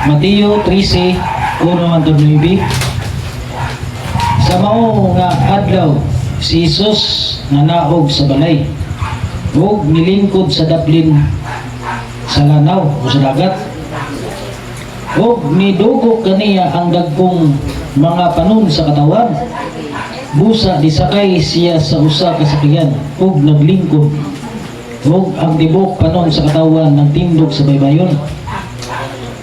Mateo 13, 1-9. Sa mao nga adlaw, si Jesus nanaog sa balay ug nilingkod sa daplin sa lanaw o sa dagat. Ug nidugo kaniya ang dagkong mga panon sa katawan. Busa disakay siya sa usa ka sakyan ug naglingkod. Ug ang tibok panon sa katawan nagtindog sa baybayon.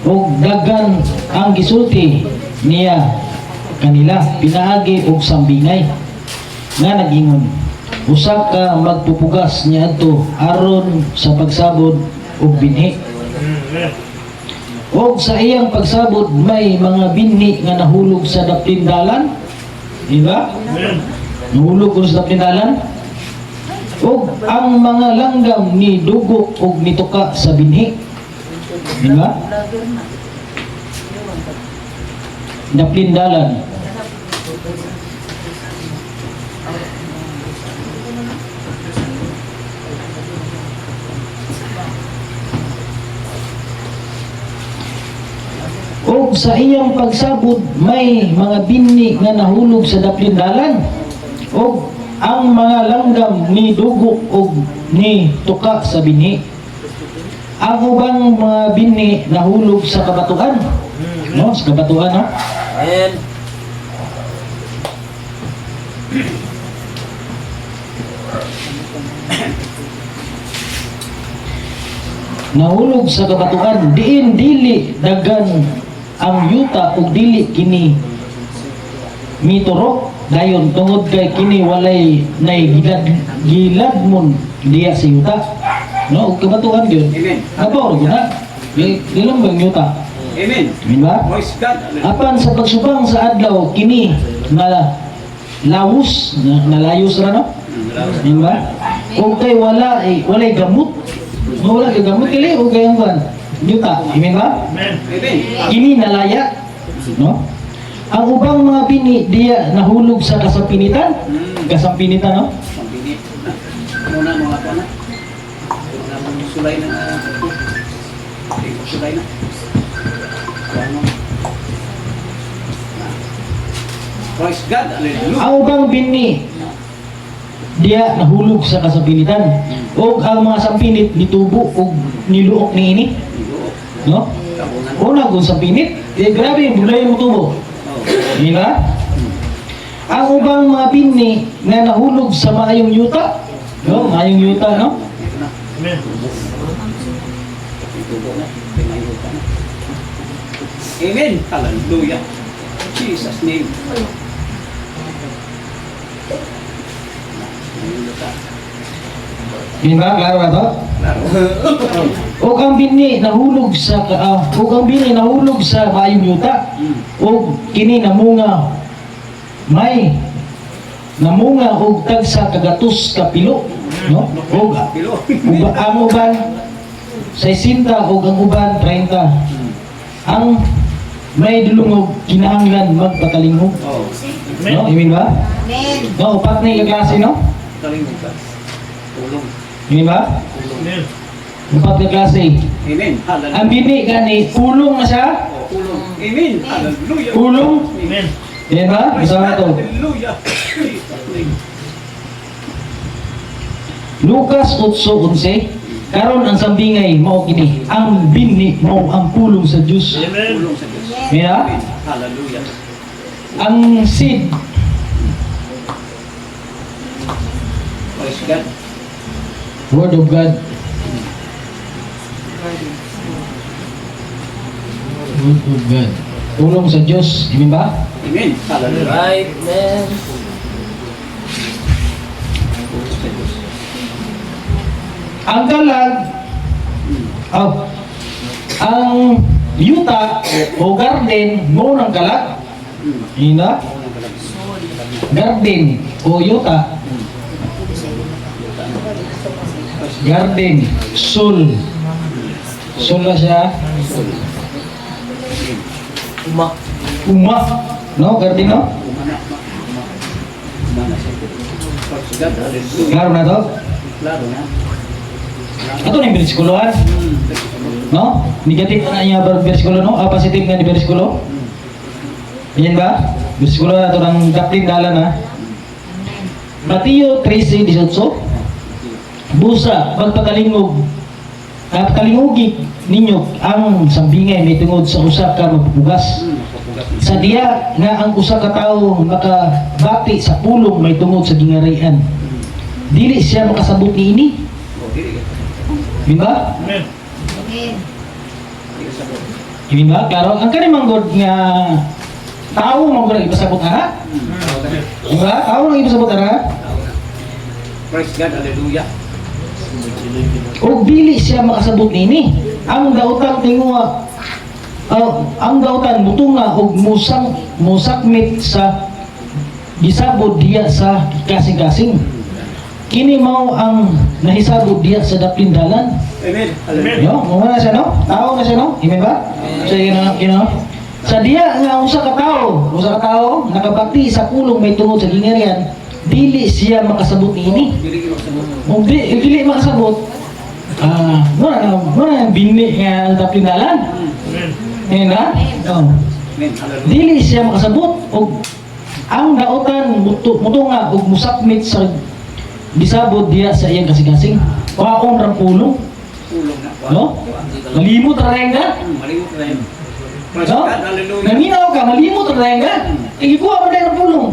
Ug daghan ang gisulti niya kanila pinaagi og sambingay nga nagingon, usa ka magpupugas niadto aron sa pagsabod og binhi. Og sa iyang pagsabot may mga binhi nga nahulog sa daptindalan, di ba? Nahulog ko sa daptindalan. Og ang mga langgam ni dugo og nituka sa binhi, di ba? Daptindalan. O sa iyang pagsabot may mga binhi nga nahulog sa daplindalan. O ang mga langgam ni dugo o ni tuka sa binhi. Ang ubang mga binhi nahulog sa kabatuan. No, sa kabatuan, no? Amen. Nahulog sa kabatuan, diin dili dagan ang yuta ug dili kini miturok dayon tungod kay kini walay nay giladmon diya sa yuta, no? Ug kabatuan gyud abaw gyud na di lang bang yuta. Amen. Diba? Praise God. Apan sa pagsubang sa adlaw kini na lawos na layos ra, no? Diba? Ug kay walay gamot, wala kay gamot kili ug kay ang yuta. Amen ba? Amen. Kini nalaya, no? Ang ubang mga bini diya nahulog sa kasampinitan. Kasampinitan, no? Pambinit. Muna mga ito na. Wala mong sulay na. Sulay na. Ano? Praise God. Hallelujah. Ang ubang bini diya nahulog sa kasampinitan. O ang mga sampinit nitubo o niluok ni ini, no? Una kung sampinit, grabe yung bulay mo tubo. Di ba? Ang ubang mga bini na nahulog sa maayong yuta, no? Maayong yuta, no? Amen. Amen. Hallelujah. Jesus name. Di ba? Klaro ba ito? O ang bini nahulog sa maayong yuta. O kini namunga may namunga og tagsa kagatos ka pilo, no? Og ang uban 60 og ang uban 30. Ang may dulungog kinahanglan magpatalingog. No, amen ba? Amen. No, upat na yung klase, no? Talingog ka. Tulong. Amen ba? Amen. Upat na klase. Amen. Hallelujah. Ang bini gani pulong na siya. Tulong. Amen. Hallelujah. Pulong. Amen. Amen ba? Isa na to. Hallelujah. Jesus name. Lucas 8:11. Karon ang sambingay mao kini, ang bini mao ang pulong sa Dios. Amen. Tulong sa Diyos. Amen ba? Amen. Hallelujah. Ang seed, Praise God. word of God. Word of God. Pulong sa Dios. Amen ba? Amen. Hallelujah. Right, man. Tulong sa Diyos. Ang dalag, ang yuta o garden mo ng kalag. Ina? Garden o yuta. Garden, sul. Sul na siya. Uma. No? Garden, no? Umana siya. Praise God. Hallelujah. Klaro na to? Klaro na. Ito na yung binisikulohan. No? Negative na niya ba bersikulo, no? Positive nga ni bersikulo. Yan ba? Bersikulo na ito ng daplin dalan, ha? Mateo 13:18. Busa, pagpakalingog, kalingugi ninyo ang sambingay may tungod sa usa ka magpugas. Sa diya nga ang usa ka tawo makabati sa pulong may tungod sa gingarian. Dili siya makasabot niini. Di ba? Di ba? Klaro, ang kanimang god nga tao mo ko ipasabot ana. Di ba? Tao nang ipasabot ana. Praise God, hallelujah. O dili siya makasabot nini. Ang daotan tinguha ang daotan mutunga og musakmit sa gisabod diya sa kasing-kasing. Kini mao ang nahisabod diya sa daplin dalan. Amen. Yo, mo na siya no? Tao na siya no? Amen ba? So sa diya nga usa ka tao nakabati sa pulong may tungod sa gingarian, dili siya makasabot niini. Kung dili makasabot, muna ang bini nga daplin dalan. Amen ba? Oh. Dili siya makasabot og ang daotan mutunga og musakmit sa bisabot diya sa iyang kasing-kasing. Waon ra pulong. No? Malimot ra nga. Malimot rin. Praise No? God, hallelujah. Naminaw ka, malimot ra nga. Igikuha mo dahil pulong.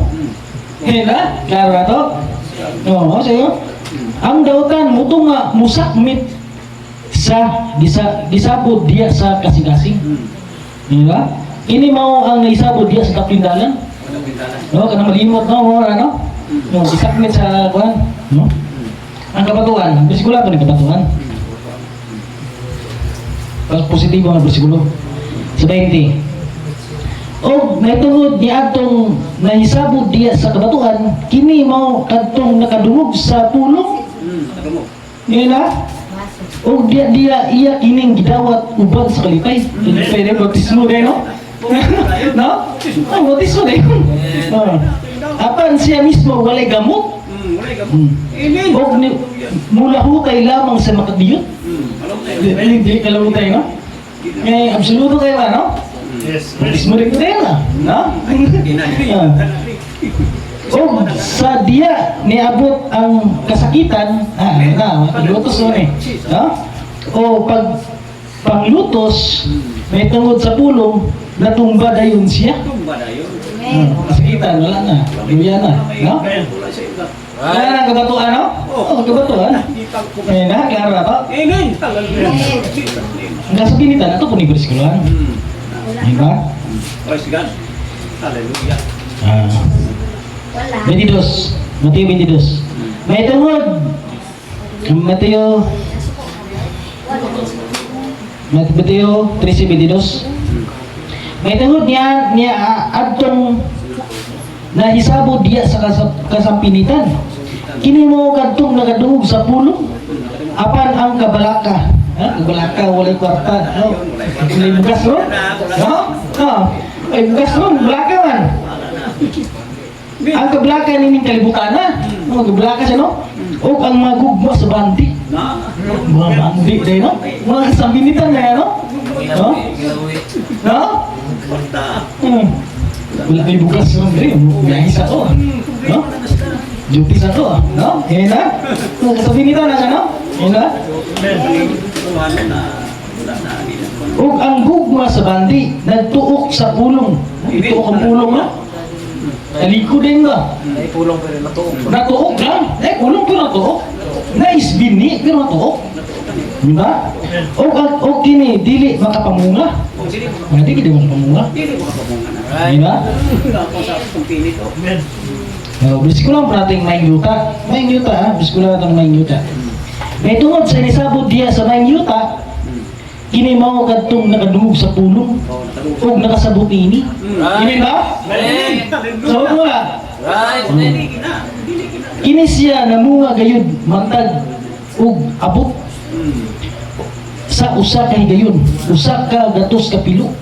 Hela, klaro na to? Oo, sa'yo. Ang daotan mutunga musakmit sa gisabot diya sa kasing-kasing. Diba? Ini mao ang naisabot diya sa tapindalan. No, kanang malimot no, mo ano? No, gisakmit sa kuan, no? Ang kabatuan, bersikulo ni kabatuan. Pas positibo nga bersikulo. Sa 20. O naitungod ni atong nahisabot diya sa kabatuan, kini mao kadtong nakadungog sa pulong. Nila? O dia iya kining gidawat uban sa kalipay. Kalipay na baptismo din, no? No? Ah, baptismo din. Apan siya mismo walay gamot. Amen. O mula hutay lamang sa makadiyot. Hindi kalutay, no? Eh, absoluto kayo ba, no? Yes. Baptismo rin ko din, no? O sa diya niabot ang kasakitan, paglutos mo eh. No? O pag panglutos, may tungod sa pulong, natumba dayon siya. Kasakitan, wala na. Luya na. No? Wala na kabatuan, no? Oo, kabatuan. Eh, klaro na to. Amen. Hallelujah. Ang kasabinitan, ito po ni bersikuloan. Diba? Praise God. Hallelujah. 22. Mateo 22. May tungod. Mateo 13:22. May tungod niya adtong nahisabot diya sa kasampinitan. Kini mo kadtong nagadungog sa pulong. Apan ang kabalaka. Kabalaka walay kwarta. No? Walay bugas ron. No? Ay bugas ron, balaka man. Ang kablaka nining kalibutan na. Ang kablaka siya, no? O ang magugma sa bandi. Mga bandi dahil, no? Mga sambinitan na yan, no? No? No? Wala may bukas sa mga rin. Isa ko, no? Duty sa ko, no? Yan na? Mga sambinitan na siya, no? Yan na? O ang gugma sa bandi, nagtuok sa pulong. Nagtuok ang pulong, no? Kaliko din ba? Ay pulong pero natuok. Natuok lang. Kulong pero natuok. Naisbini pero natuok. Diba? O kini, dili makapamunga. Hindi ka di makapamunga. Diba? Bersikulo ang prating maing yuta. Maing yuta ha? Bersikulo ang maing yuta. May tungod sa nisabot diya sa maing yuta, kini mao kadtong nakadungog sa pulong o nakasabot ini. Amen ba? So wala. Kini siya namunga gayud matag ug abot sa usa ka higayon, usa ka gatos ka pilo.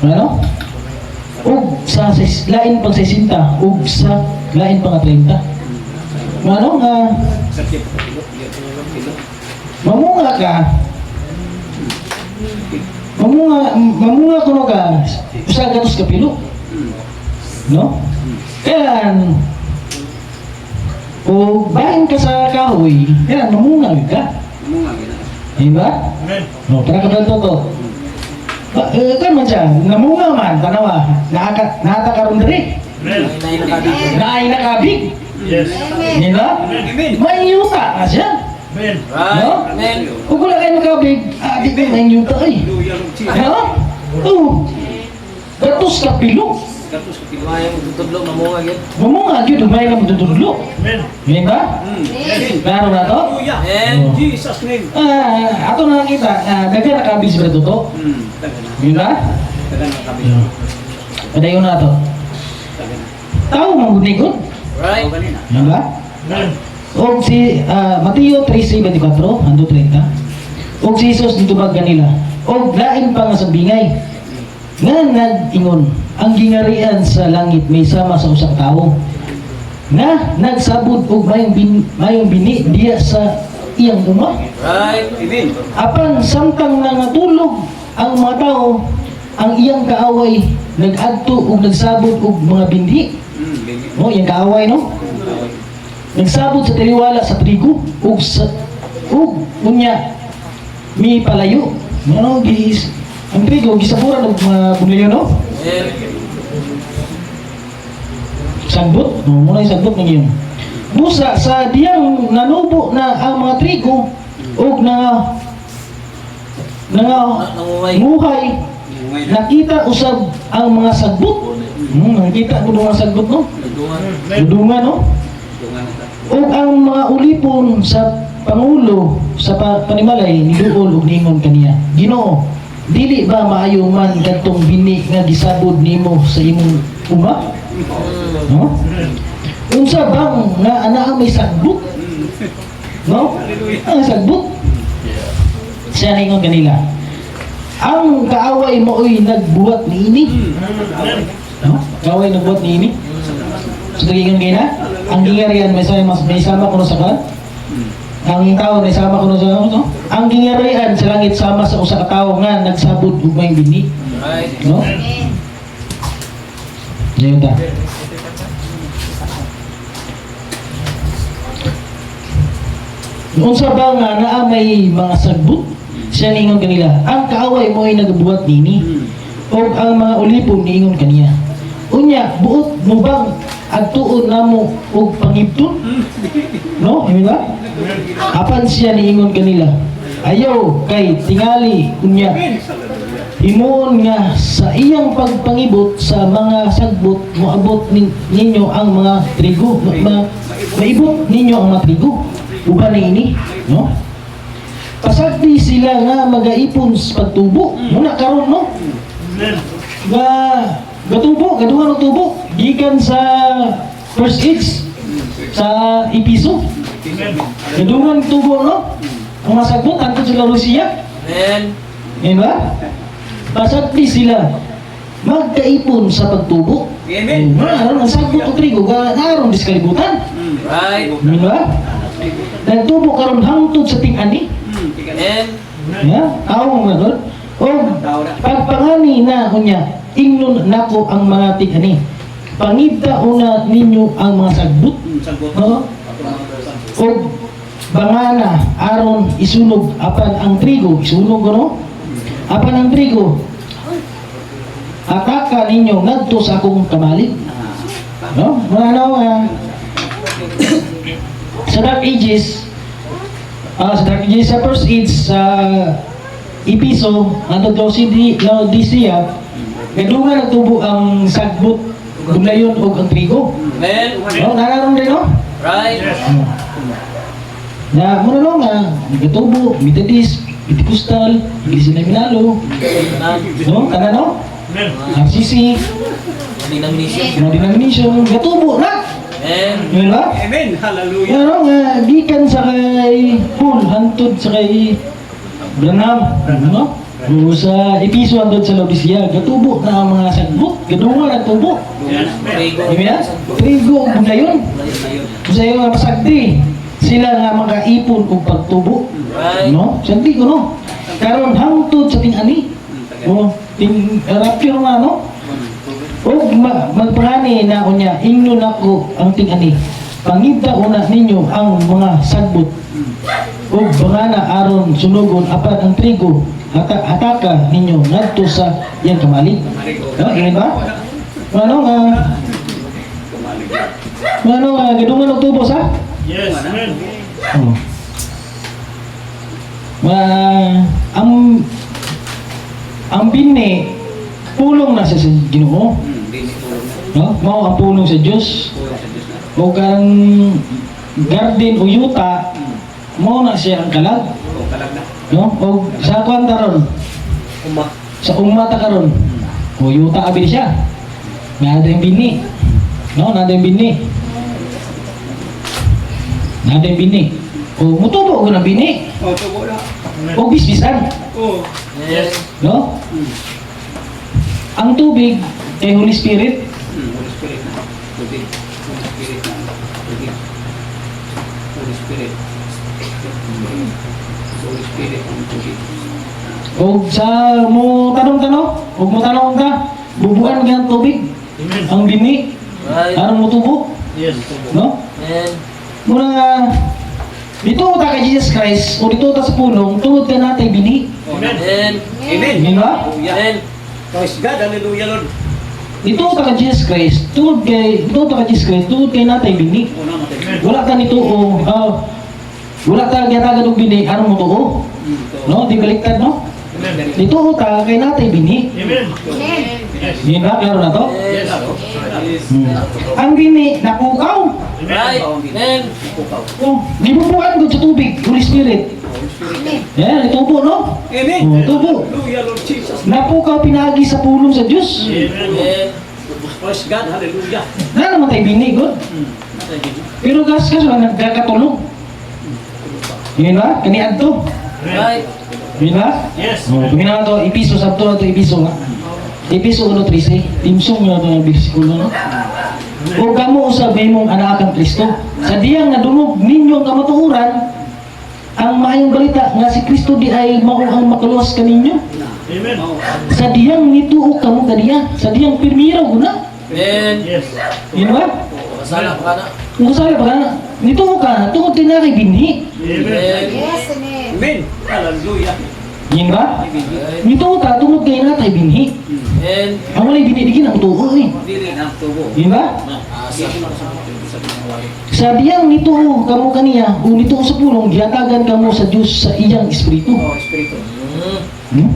Ano? Ug sa lain pang 60 ug sa lain pang 30. Ano nga mamunga ka Mamunga ko no ka, usa gatos ka pilo. No? Kaya, o bahin ka sa kahoy, kaya mamunga ka. Mga gina. Diba? Amen. No, para ka ba to? Kan man siya, namunga man, tanawa, nakakaroon diri. Amen. Naay nakabig. Yes. Diba? Amen. May yuta na siya. Amen. No? Kung wala kayo nakabig, di kayo may yuta eh. Hallelujah. Ha? Oo. Gatos ka pilo. Gatos ka pilo. May tutudlo mamunga gyud. Mamunga, yun, umay ka matutudlo. Amen. Diba? Amen. Klaro na to? Hallelujah. And Oh. Jesus name. Ato na nakita, dagan nakabig sa to. Taga na. Diba? Taga na kami. Padayon na to. Taga na. Tao mabunikot. right. O ganina. Diba? Amen. O si Mateo 3:24, hanggang 30. O si Jesus dito ba ganila? O lain pa nga sa bingay. Nga nag-ingon, ang gingarian sa langit may sama sa usak tao. Nga nagsabot og mayong bini diya sa iyang uma. Right. Amen. Apan samtang nangatulog ang mga tao, ang iyang kaaway nag-adto ug nagsabot og mga bindi. Amen. No, iyang kaaway no? Nagsabot sa taliwala sa trigo ug unya mi palayo. Ano gis ang trigo gisaburan og mga bunilyo no? And Sagbot, no, muna yung sagbot ng yun. Busa sa diyang nanubo na ang mga trigo ug nangungay. muhay nakita usab ang mga sagbot. Nakita ko mga sagbot no? Nagdungan. Dudungan no? O ang mga ulipon sa Pangulo sa panimalay niduol ug ningon kaniya, Ginoo, dili ba maayo man kadtong bini nga gisabod nimo sa imong uma? No? Unsa bang nga anaa may sagbot? No? Ang sagbot. Siya ningon kanila, ang kaaway mo ay nagbuhat niini. No? Kaaway nagbuhat niini. So nagiging kina, ang gingarian may sama ko sa kan. Ang tao may sama ko sa no? Ang gingarian sa langit sama sa usa ka tawo nga nagsabod ug may bini, Right. no? Diyan ta. Unsa ba nga naa may mga sagbot? Siya ningon kanila, ang kaaway mo ay nagabuhat nini. O ang mga ulipon niingon kaniya, unya, buot mo bang agtuon namo og pangibton? No? Hindi ba? Apan siya niingon kanila, ayaw kay tingali unya. Himuon nga sa iyang pagpangibot sa mga sagbot, moabot ninyo ang mga trigo. Maibot ninyo ang mga trigo. Uban ini, no? Pasagdi sila nga magaipon sa pagtubo. Muna karon no? Amen. Gatubo, gaduhan ng tubo. Gikan sa first aids sa Ipiso. Amen. Gaduhan ng tubo no? Ang masagbot, antod sila Lucia. And Diba? Pasagdi sila magkaipon sa pagtubo. Amen. Naroon ang sagbot o trigo, naroon diskalibutan. right. Diba? Nagtubo karon hangtod sa ting-ani. And Ya, awong na doon. O pagpangani na kunya, ingnon nako ang mga ting-ani. Pangita una ninyo ang mga sagbot. No? O bangana aron isunog apan ang trigo isunog no? Apan ang trigo ataka ninyo ngadto sa akong kamalig. No? Ano sa Dark Ages, sa First Age, sa Ipiso, ang daw si Laodicea, nagdungan nagtubo ang sagbot, gulayon o ang trigo. and No? Nararoon rin, no? right. Na muna no nga, nagtubo, Methodist, Pentecostal, Iglesia na Minalo, no? Kana no? Amen. RCC, Denomination. mga denomination, gatubo na! And Yun ba? Amen. Hallelujah. Ano nga, gikan sa kay Paul, hantod sa kay Branham, no? O sa Episo, hantod sa Laodicea, gatubo na ang mga sagbot, gadungan ang tubo. Trigo. Di ba? Trigo, kung gayon. Kung sa iyo nga pasagdi, sila nga makaipon kung pagtubo. Right. No? Sagdi ko, no? karon hangtod sa ting-ani. O, ting rapture nga, no? O, magpahani na unya, inyo na ko ang ting-ani. Pangita una ninyo ang mga sagbot. O, bangana aron sunugon apat ang trigo. Hataka ninyo ngadto sa iyang kamalig. No, ingin ba? Ano nga? Ano nga? Gidungan og tubo sa? Yes, amen. Oh. Ang bini pulong na sa Ginoo. No? Mao ang pulong sa Dios. O ang garden o yuta mao na siya ang kalag. No? O sa kwan karon. Sa umata karon. O yuta abi siya. Nada yung bini. No, nada yung bini. Nada yung bini. O mutubo ko ng bini. O bisbisan. Yes. No? Ang tubig kay Holy Spirit. O sa mo tanong-tanong, o mo tanong ka, bubuan ka ng tubig. Amen. Ang bini, Right. anong mutubo. Yes. No? Amen. Muna nga, dito ta kay Jesus Christ, o dito ta sa pulong, tungod ka natin bini. Amen. Amen. Amen. Di ba? Amen. Praise God. Hallelujah, Lord. Dito ta kay Jesus Christ, tungod ta kay Jesus Christ, tungod kay natin bini. Una mo tayo. Wala ka nito o, wala ka gyatagan og bini, anong mo tuo? No, di baliktad, no? Amen. Dito ta kay natin bini. Amen. Yes. Di ba? Klaro na to? Yes. Ang bini, nakukaw. Right. Amen. Oh, gibubuan ko sa tubig, Holy Spirit. Yan, itubo, no? Amen. Oh, tubo. Hallelujah, Lord Jesus. Napukaw pinagi sa pulong sa Diyos. Amen. Amen. Praise God. Hallelujah. Na naman tayo bini, God. Pero gas lang nagkakatulog. Yun ba? Kaniad to. Right. Yun ba? Yes. Oh, tumina to, ipiso, sabto na to, ipiso nga. Ipiso 1.13, timsong nga ito ng bersikulo, no? O kamo usabay mong anak ang Kristo. Sa diyang nadungog ninyong kamatuuran, ang maayong balita nga si Kristo di ay mao ang makaluwas kaninyo. Amen. Sa diyang nituok kamo kaniya, sa diyang pirmiraw guna. Amen. Yes. Yun ba? Masala ka na. Kung sabi pa ka, nituok ka, tungod din na kay binhi. Amen. Yes, amen. Amen. Hallelujah. Yun ba? Nituok ka, tungod kay natay binhi. Amen. Ang walay binibigyan ang tuo eh. Dili na tubo. Yun ba? Asa. Sa diyang nituo kamo kaniya, o nituo sa pulong, giyatagan kamo sa Diyos sa iyang espiritu. Oh, Espiritu.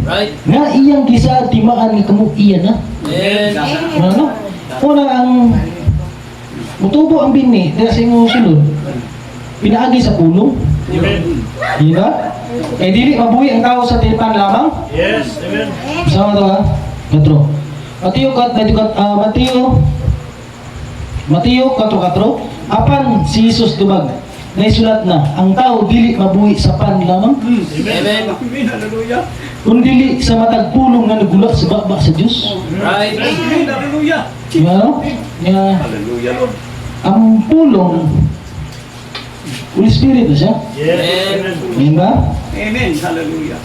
Right. Nga iyang gisa timaan nga kamo iya na. Amen. Ano? Una ang mutubo ang bini, dahil sa imong sulod, pinaagi sa pulong. Amen. Di ba? Eh dili mabuhi ang tao sa tilipan lamang. Yes. Amen. Sama to ha? Katro. Mateo 4:4. Apan si Jesus dumag. Naisulat na, ang tao dili mabuhi sa pan lamang, Amen. Amen. Hallelujah. kundi sa matag pulong nga nagulak sa baba sa Dios. Right. Amen. Hallelujah. Di ba, no? Nga, Hallelujah, Lord. ang pulong, Holy Spirit na siya. Yes. Amen. Di ba? Amen. Hallelujah.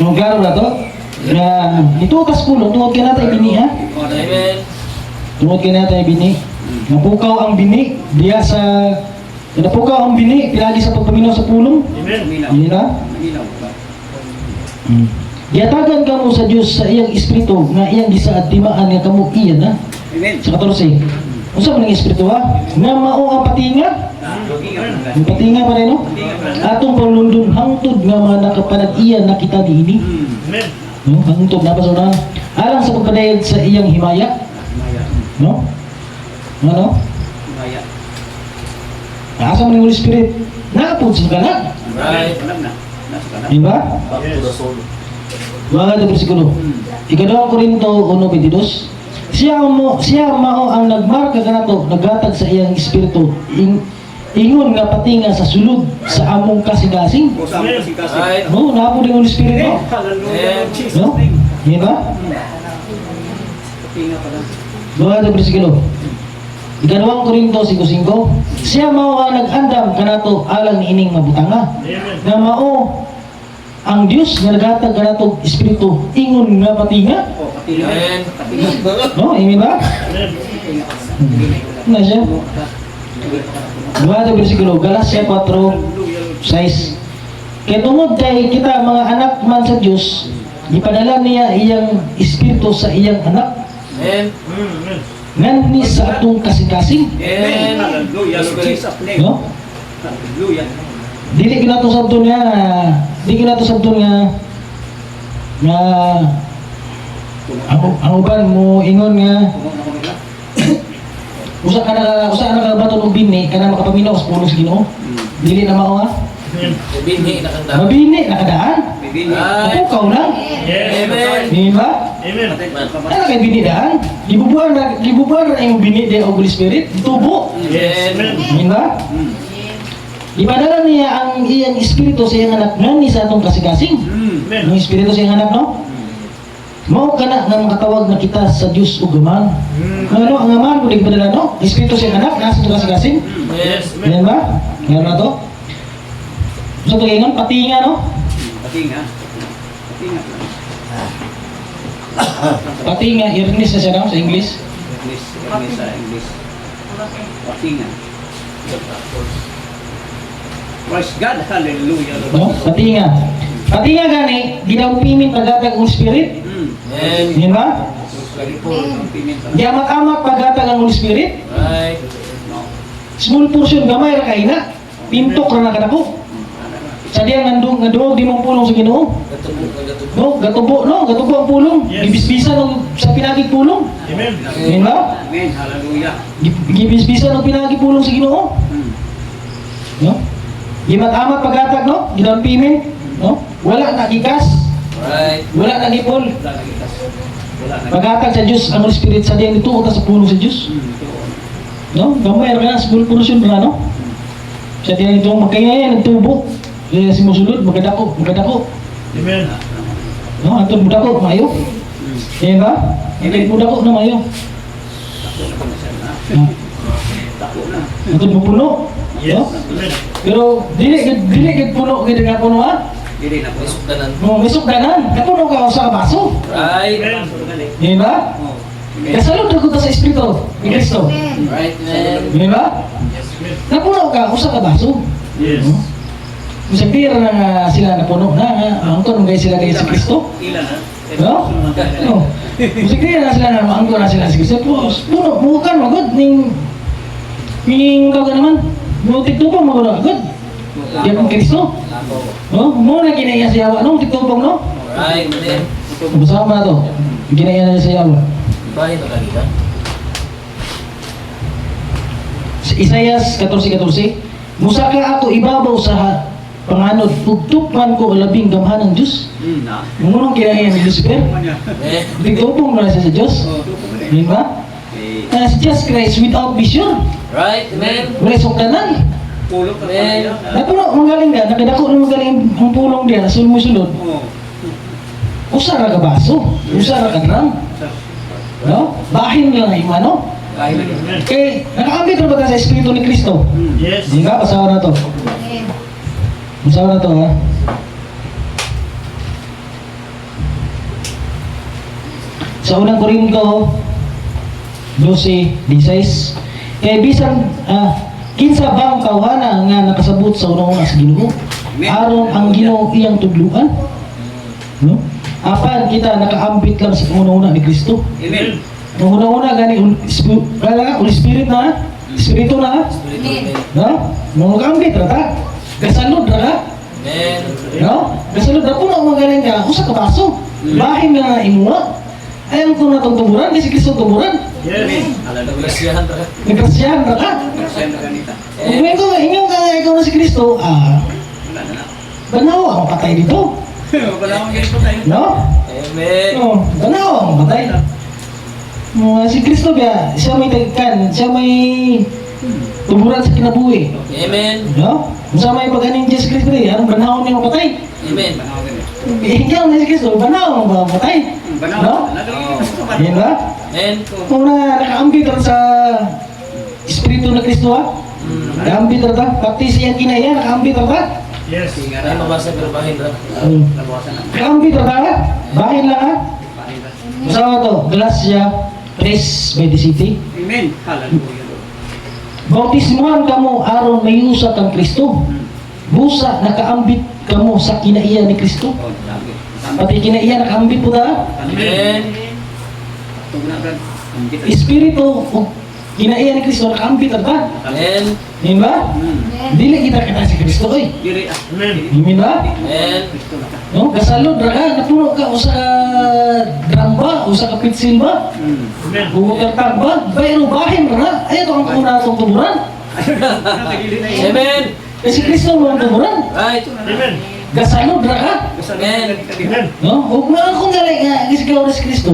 Nung klaro na to, na ito kas pulong, tungod ka natin bini ha? Amen. Tungod ka natin bini. Napukaw ang bini, diya sa... Napukaw ang bini, pilagi sa pagpaminaw sa pulong. Amen. Minaw. Hindi na? Minaw. Yatagan kamo sa Dios sa iyang espiritu nga iyang gisaad timaan nga kamo iya na. Amen. Sa 14. Unsa man ang espiritu ha? Nga mao ang patinga. Ang patinga pa rin no? Atong panglundon hangtod nga mga nakapanag-iya na kita diini. Amen. No? Hangtod na pa sa alang sa pagpadayag sa iyang himaya. No? Ano? Maya. Asa man ang Holy Spirit? Naapod sa kanan. Right. Alam na. Nasa ka na. Di ba? Yes. Mga ito bersikulo. Ikadawang Korinto 1:22. Siya mao ang nagmarka kanato naghatag sa iyang espiritu. Ingon nga patinga sa sulod sa among kasing-kasing. O sa amin kasi. Right. No, naapod ang Holy Spirit Amen. no. Hallelujah, Lord Jesus. No? Di ba? Tinga pa lang. Mga ito bersikulo. Ikalawang Korinto 5:5. Siya mao nga nag-andam kanato alang niining mabutanga. Amen. Nga mao ang Dios nga naghatag kanato espiritu ingon nga patinga. O, patinga. Amen. Patinga. No, imi ba? Amen. Na siya. Duha bersikulo Galacia 4:6. Kaya tungod kay kita mga anak man sa Dios, ipadala niya iyang espiritu sa iyang anak Amen. Amen. ngan ni sa atong kasing-kasing. Amen. Hallelujah. In Jesus' name. No? Hallelujah. Dili ko na to sabton nga ang uban mo ingon nga usa ka na baton og bini kana makapaminaw sa puno sa Ginoo. Dili na mao ha. Amen. Binhi na kanta. Mabini nakadaan. Bibini. Right. Pukaw lang. Yes. Amen. Di ba? Amen. Ano kay bini daan? Gibubuan na imong bini de og Holy Spirit, tubo. Yes. Amen. Di ba? Mm. Ipadala niya ang iyang espiritu sa iyang anak ngani sa atong kasing-kasing. Mm. Ang espiritu sa iyang anak, no? Mao kana nga makatawag na kita sa Dios ug gaman. Ano ang gaman kung ipadala, no? Espiritu sa iyang anak nasa atong kasing-kasing. Yes. Amen. Yan ba? Yan na to. Sa so, tugingon, patinga, no? Patinga. Patinga. Patinga, earnest na siya, no? Sa English. English. English sa English. Patinga. Praise God. Hallelujah. No? Patinga. Patinga gani, ginawpimin paghatag ang Spirit. Mm. Amen. Yan ba? Di Amen. amat-amat paghatag ang Holy Spirit. Right. Small portion, gamay ra kay na. Pintok ra na kadako. Sa diyan nandung di mong pulong sa Ginoo. Gatubo. No, gatubo ang pulong. Yes. Gibisbisan og sa pinagig pulong. Amen. Yan ba? Amen. Hallelujah. Gibisbisan og pinagig pulong sa Ginoo. Mm. No? Gimat-amat paghatag, no? Ginawpimin, no? Wala na gikas, Right. wala na gipol. Wala na kita. Wala na. Paghatag sa Dios ang Holy Spirit sa diyan dito sa pulong sa Dios. Mm. Ito. No? Gamay ra na small portion ra, no? Sa diyan dito magkaya nagtubo. Kaya si musulod magkadako. Amen. No, antod budako mayo. Mm. Yan ba? Antod budako na mayo. Tako na siya na. No? Tako na. Antod puno. Yes. No? Amen. Pero dili gid puno gid nga puno ha. Dili na po. Isok tanan. Mo misok danan, kapuno ka sa baso. Right. Amen. Yan ba? Oh. Kasalod ko sa Espiritu ni Kristo. Right. Amen. Yan ba? Yes. Amen. Napuno ka usa ka baso. Yes. Sa pira na nga sila napuno na angkon gay sila kay si Kristo. Ilan ha? No? No. Sa pira na sila na maangkon na sila si Kristo. Puno bukan magod ning tawag naman. Mo tiktupo mo agad. Yan ang Kristo. No? Mo na kinaya sa yawa no tiktupong no. Right. Amen. Masama na to. Kinaya na sa yawa. Bahay na kanina. Sa Isaias 14:14, musa ka ako ibabaw sa panganod, tugtupan ko labing gamhan ng Diyos. Mm. Na. Munong kinaya ni Lucifer, Kumanya. Amen. tigtupong na siya sa Diyos. Oh, tupo mo Di ba? Eh. Si Jesus Christ without vision. Right. Amen. Wala suktanan. Pulong ka Amen. pala. Napuno, magaling ka. Nakadako na magaling ang pulong diya. Sulmo-sulod. Oh. Usa ra ka baso. Usa ra ka drum. No? Bahin lang ang ano. Kaya na. Amen. Kaya nakaambit na ba ka sa Espiritu ni Kristo? Mm. Yes. Di ba? Pasawa na to. Pasawa na to ha. Sa unang Korinto 12:16, kaya bisan kinsa bang kawhana nga nakasabot sa una-una sa Ginoo aron ang Ginoo iyang tudluan, no? Apan kita nakaambit lang sa una-una ni Kristo. Amen. Ang una-una gani Holy Spirit na, Espiritu na, Amen. no? Mga kaambit ra ta. Kasalod ra ka. Amen. No? Kasulod na puno mga galing ka, usa ka baso. Bahin na imuha. Ayan ko na itong tumuran, kasi Kristo tumuran. Yes. Hallelujah. Nagkasiyahan ka. Nagkasiyahan na ka. Saan na ganita? Kung ngayon ka ikaw na si Kristo, Wala na na. banaw ang patay dito. Wala akong ganito tayo. No? Amen. No, banaw ang patay. Si Kristo ba, siya may tagkan, siya may tumuran sa kinabuhi. Amen. No? Sa may pag-aning Diyos Kristo anong banaw niya patay? Amen. Ikaw na si Kristo, banaw ang patay. Banaw. No? Nagaling. Yan ba? Amen. Kung na nakaambit rin sa Espiritu na Kristo ha? Nakaambit ra ta? Pati siya kinaya, nakaambit ra ta? Yes. Ay, mabasa pero bahin ra. Nabawasan na. Nakaambit ra ta ha? Bahin lang ha? Bahin na. Masama to, Galatia 3:27. Amen. Hallelujah. Bautismuhan kamo aron mayusa kang Kristo. Busa nakaambit kamo sa kinaiya ni Kristo. Oh, dami. Pati kinaiya nakaambit po ta. Amen. Tugna brad. Ang kita. Espiritu o kinaiya ni Kristo nakaambit ra ta. Amen. Amen ba? Dili kita kita si Kristo oy. Diri ah. Amen. Amen ba? Amen. Kristo na ka. No, kasalod ra ka, napuno ka usa ka drum ba, usa ka pitsil ba? Amen. Bugo ka tag ba? Pero bahin ra. Ay to ang kuna atong tuburan. Nakagili na yun. Amen. Kasi Kristo mo ang tuburan. Right. Amen. Kasalod ra ka. Gusto Amen. na Amen. No? Ug na akong gali nga kasi ikaw na si Kristo.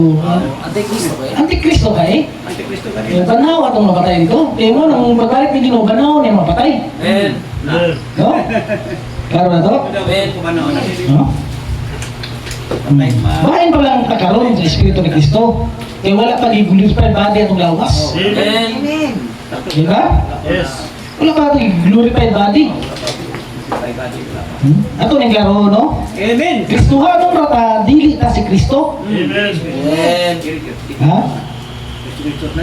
Antikristo ba yan? Antikristo ka eh. Antikristo ka Yung rin. banaw atong mapatay dito. Kaya mo nang pagbalik ni Ginoo banaw niya mapatay. Amen. Amen. No? Klaro na to? Amen. Kumano na. No? Patay ma. Bahin pa lang takaroon sa Espiritu ni Kristo. Kaya wala pa i-glorify body atong lawas. Amen. Di ba? Yes. Wala pa atong glorified body. Patay body ko lang. Ato ning klaro, no? Amen. Kristohanon ra ta, dili ta si Kristo. Amen. Amen. Ha?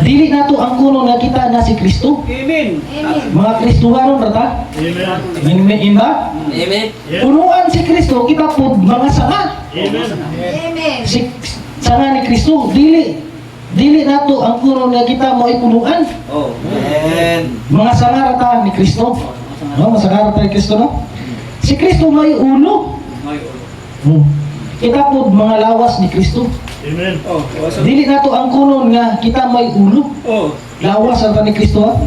Dili nato ang kuno nga kita na si Kristo. Amen. Mga Kristohanon ra ta. Amen. Amen ba? Amen. Yes. Punuan si Kristo, kita po mga sanga. Amen. Si sanga ni Kristo, dili nato ang kuno nga kita mo ipunuan. Oh. Amen. Mga sanga ra ta ni Kristo. No, masanga ra ta ni Kristo, no? Si Kristo may ulo. Ngayon. Kita po mga lawas ni Kristo. Amen. Oh. Waso. Dili nato ang kuno nga kita may ulo. Oh. Lawas ra ta ni Kristo. Ha?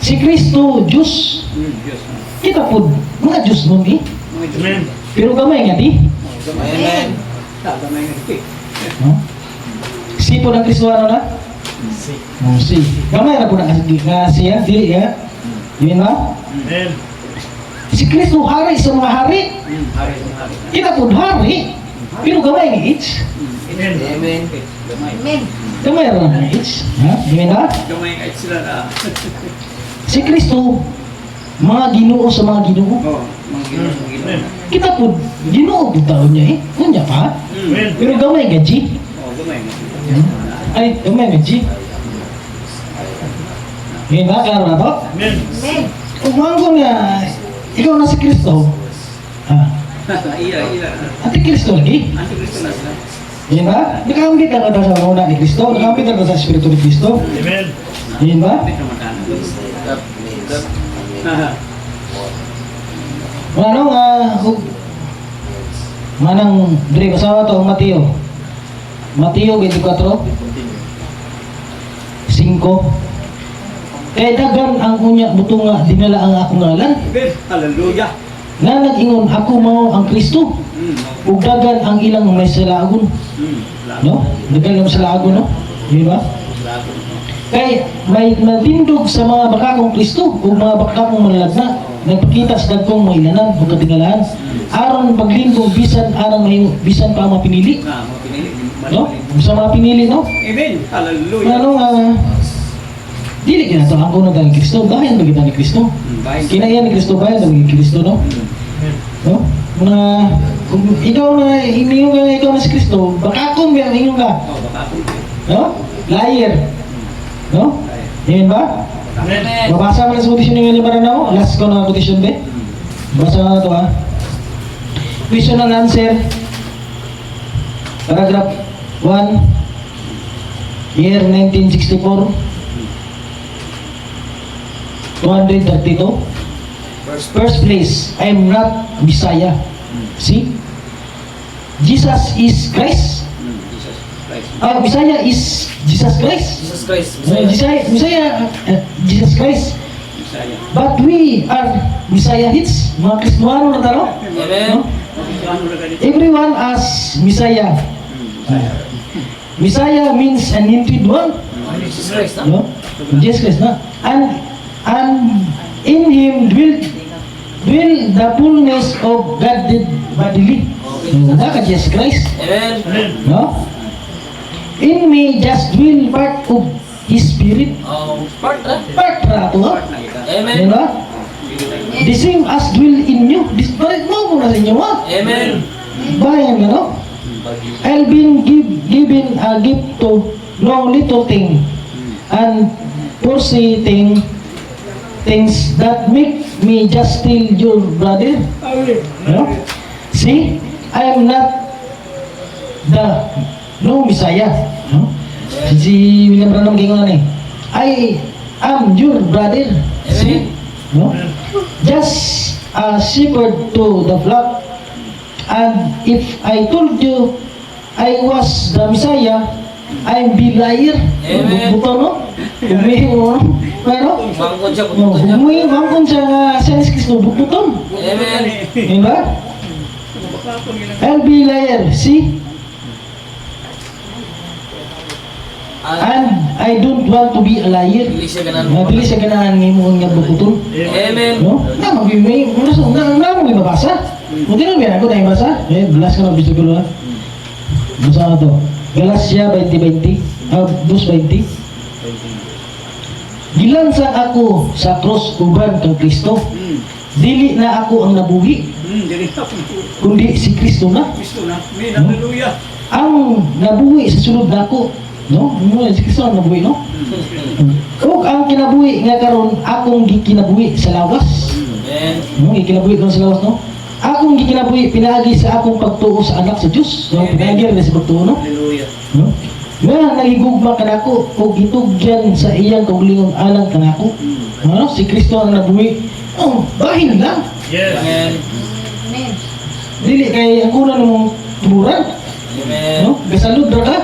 Si Kristo, Diyos. Diyos. Kita po mga Diyos nun eh. Mga Diyos. Amen. Pero gamay nga di. Amen. Tagamay nga. No? Si po ng Kristo ano na? Si. Gamay na po na siya. Dili ya. Yun ba? Amen. Si Kristo hari sa mga hari. Hari sa hari. Kita po hari. Pero gamay nga it's. Amen. Amen. Gamay. Gamay ra nga it's. Ha? Yun ba? Gamay nga sila na. Si Kristo, mga ginoo sa mga ginoo. Oh. Mga Ginoo. Mga Ginoo. Kita po, ginoo po taon niya eh. Kunya pa. Amen. Pero gamay nga G. Oh. Gamay nga. Ay, gamay nga G. Yun ba? Klaro na to? Amen. Kung mangko nga, ikaw na si Kristo. Ha? Iya. Antikristo lagi. Antikristo na sila. Yun ba? Nakambit na ka sa una ni Kristo. Nakambit na ka sa Espiritu ni Kristo. Amen. Yun ba? Kapit na matana. Makeup. Makeup. Ano nga, manang, Dre, kasawa to ang Mateo. Mateo 24. 5. Kaya dagan ang unya buto nga dinala ang akong ngalan. Amen. Hallelujah. Nga nag-ingon, ako mao ang Kristo. Ug dagan ang ilang may salagon. No? Dagan ang salagon, no? Yun ba? Kay may natindog sa mga bakakong Kristo ug mga bakakong manlalagna. Nagpakita sa dagkong mga ilanan ug katingalahan. Aron paglingkod bisan aron may bisan pa mapinili. Na, mga pinili. No? Sa mga pinili, no? Amen. Hallelujah. Ano nga, dili kinato ang kuno ni Kristo, bayan ba kita ni Kristo? Bayan. Kinaya ni Kristo bayan ni Kristo, no? No? Mga kung ikaw na hiniyong ka ikaw na si Kristo, baka kung hiniyong ka, Oh, baka ako. no? Liar. No? Yan ba? Amen. Babasa mo na sa quotation ng libaran ako. Last ko na quotation be. Basa na ito ha. Question and answer. Paragraph 1. Year 1964. 232. First place, I am not Messiah. See? Jesus is Christ. Jesus Christ. Messiah is Jesus Christ. Jesus Christ. Jesus Christ. Messiah. But we are Messiahites, mga Kristohano na talo. Amen. No? Ano na ganito? Everyone as Messiah. Messiah means anointed one. Jesus Christ, ha? No? Jesus Christ na. And in him dwell the fullness of God bodily. Naka Jesus Christ. Amen. Amen. No? In me just dwell part of spirit. Oh, part na. Part ra to ha. Part na kita. Amen. Diba? The same as dwell in you. Balik mo muna sa inyo ha. Amen. Bayan na no? I'll been given a gift to no little thing and foreseeing things that make me just still your brother. No? See, I am not the no Messiah. No? Si William Branham gingon na I am your brother. See? No? Just a shepherd to the flock. And if I told you I was the Messiah, I'm be liar. Amen. Buto no? Humihin mo no? Pero, Bangkod siya, no, bangkod siya. humihin mangkon siya nga siya ni Kristo buton. Amen. Diba? I'll be liar. See? And I don't want to be a liar. Dili siya ganan. Dili siya ganahan ni mo nga buton. Amen. No? Na magbi na mo mabasa. Mungkin na biar ako tayo basa. Belas ka na bisto ko lang. Basa na to. Galatia 20:20. Verse 20. Gilansan ako sa cross uban kang Kristo. Dili na ako ang nabuhi, Dili na ako. kundi si Kristo na. Kristo na. Amen. Hallelujah. Ang nabuhi sa sulod nako. No? Si Kristo ang nabuhi, no? Kung ang kinabuhi nga karon akong gikinabuhi sa lawas. Amen. No, gikinabuhi ko sa lawas, no? Akong gikinabuhi pinaagi sa akong pagtuo sa anak sa Dios. No, pinaagi rin sa pagtuo, no? Hallelujah. No? Nga nagigugma kanako o gitugyan sa iyang kaugalingong alang kanako. No? Si Kristo ang nabuhi. Oh, bahin lang. Yes. Amen. Dili kay ang una mong tuburan. Amen. No? Gasalud ra ka.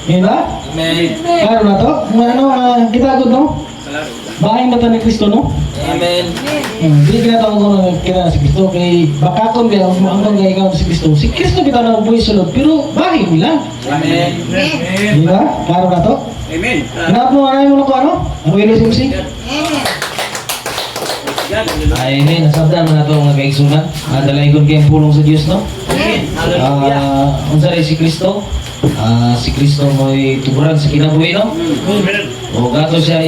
Diba? Amen. Klaro na to? Kita agad, no? Salaro. Bahin ba ito ni Kristo, no? Amen. Hindi kinatawag ko na kina si Kristo kay bakakon kaya ang kay ikaw si Kristo. Si Kristo kita na buhay sulod pero bahay mo lang. Amen. Amen. Di ba? Klaro na to? Amen. Hinap mo anay mo na ko ano? Ano yung si Yan. Ay, may nasabdan mo na ito mga kaigsunan. Dalagon kayong pulong sa Diyos, no? Amen. Hallelujah. Unsa rin si Kristo? Si Kristo mo'y tuburan sa kinabuhi, no? Amen. O gato siya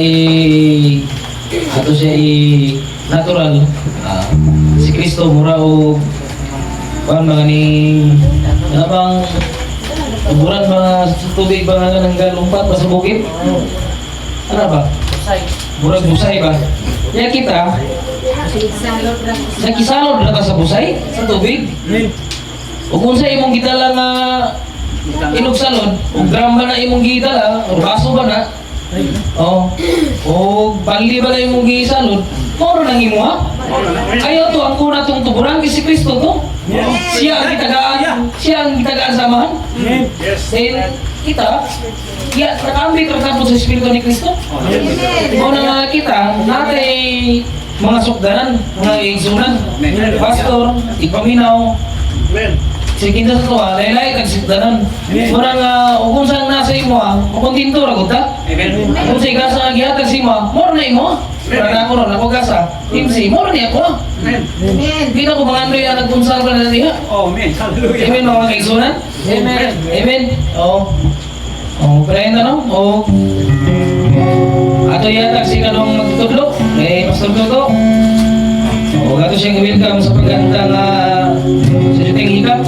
natural. Si Kristo mura o mga ni namang tuburan mga tubig ba nga nang galumpat pa sa bukid? Ano ba? Murag busay ba? Kaya kita, nakisalod na ta sa busay, sa tubig. O kung sa imong gitala nga inog salod, o gram ba na imong gitala, o baso ba na, o bali ba na imong gisalod, moro nang imo ha? Ayaw to, ang kuna tong tuburan kay si Kristo to. Siya ang gitagaan samahan. Yes. Then, kita, nakambit ra sa Espiritu ni Kristo. Kung na kita, natay mga sukdanan, mga igsunan, pastor, ipaminaw, Amen. sige sa to ha, laylay kag sukdanan. Murang kung saan nasa imo ha, kung tinto ra gud ta. Amen. Kung sa igasa nga gihatag si mo, moro na imo. Para na ako ron, ako gasa. Timsi, moro niya ako. Amen. Di na ko mga ano yan, nagpunsal ka na diha. Oh, amen. Hallelujah. Amen mga kaigsunan. Amen. Amen. Oo. Prayin na no? Oo. Ato yatag si kanong magtutudlo. Pastor Toto. Ato siyang welcome sa pagkanta nga sa Juteng Hikap.